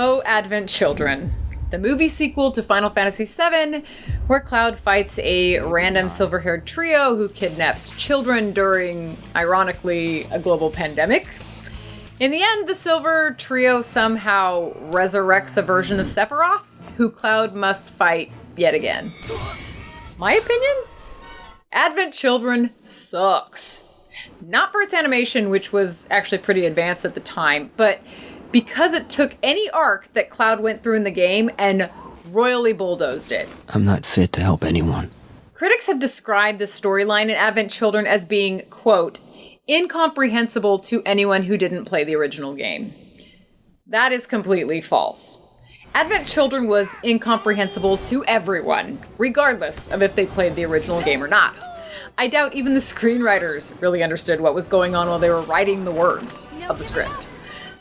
FF7 Advent Children, the movie sequel to Final Fantasy VII, where Cloud fights a random silver-haired trio who kidnaps children during, ironically, a global pandemic. In the end, the silver trio somehow resurrects a version of Sephiroth, who Cloud must fight yet again. My opinion? Advent Children sucks. Not for its animation, which was actually pretty advanced at the time, but because it took any arc that Cloud went through in the game and royally bulldozed it. I'm not fit to help anyone. Critics have described this storyline in Advent Children as being, quote, incomprehensible to anyone who didn't play the original game. That is completely false. Advent Children was incomprehensible to everyone, regardless of if they played the original game or not. I doubt even the screenwriters really understood what was going on while they were writing the words of the script.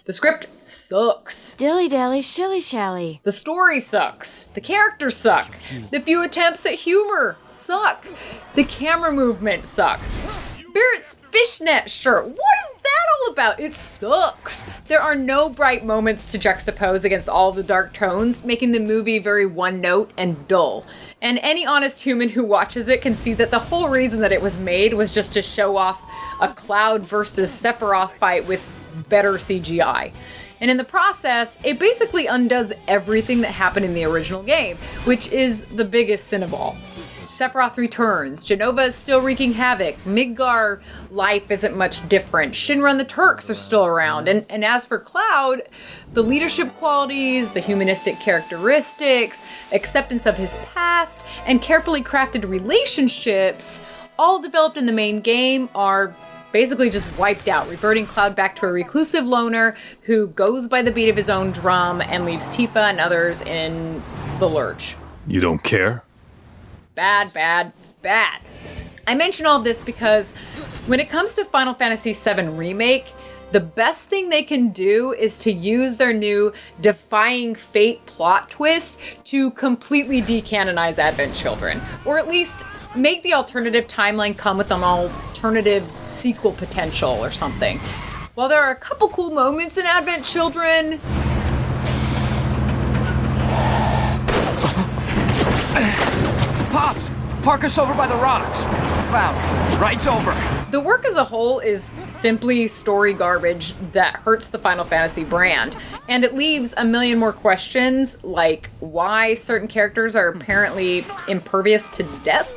The script sucks. Dilly-dally, shilly-shally. The story sucks. The characters suck. The few attempts at humor suck. The camera movement sucks. Barrett's fishnet shirt, what is that all about? It sucks. There are no bright moments to juxtapose against all the dark tones, making the movie very one-note and dull. And any honest human who watches it can see that the whole reason that it was made was just to show off a Cloud versus Sephiroth fight with better CGI. And in the process, it basically undoes everything that happened in the original game, which is the biggest sin of all. Sephiroth returns, Jenova is still wreaking havoc, Midgar life isn't much different, Shinra and the Turks are still around, and as for Cloud, the leadership qualities, the humanistic characteristics, acceptance of his past, and carefully crafted relationships, all developed in the main game, are basically just wiped out, reverting Cloud back to a reclusive loner who goes by the beat of his own drum and leaves Tifa and others in the lurch. You don't care? Bad, bad, bad. I mention all this because when it comes to Final Fantasy VII Remake, the best thing they can do is to use their new Defying Fate plot twist to completely decanonize Advent Children, or at least make the alternative timeline come with an alternative sequel potential or something. While there are a couple cool moments in Advent Children, Pops! Park us over by the rocks! Cloud, right's over! the work as a whole is simply story garbage that hurts the Final Fantasy brand, and it leaves a million more questions, like why certain characters are apparently impervious to death.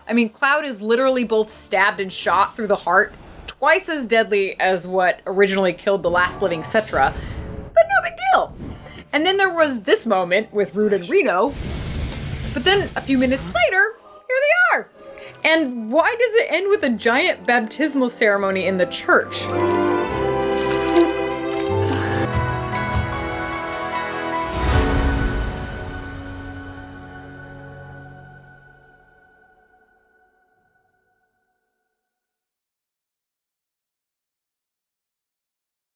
I mean, Cloud is literally both stabbed and shot through the heart, twice as deadly as what originally killed the last living Cetra, but no big deal. And then there was this moment with Rude and Reno, but then a few minutes later, here they are. And why does it end with a giant baptismal ceremony in the church?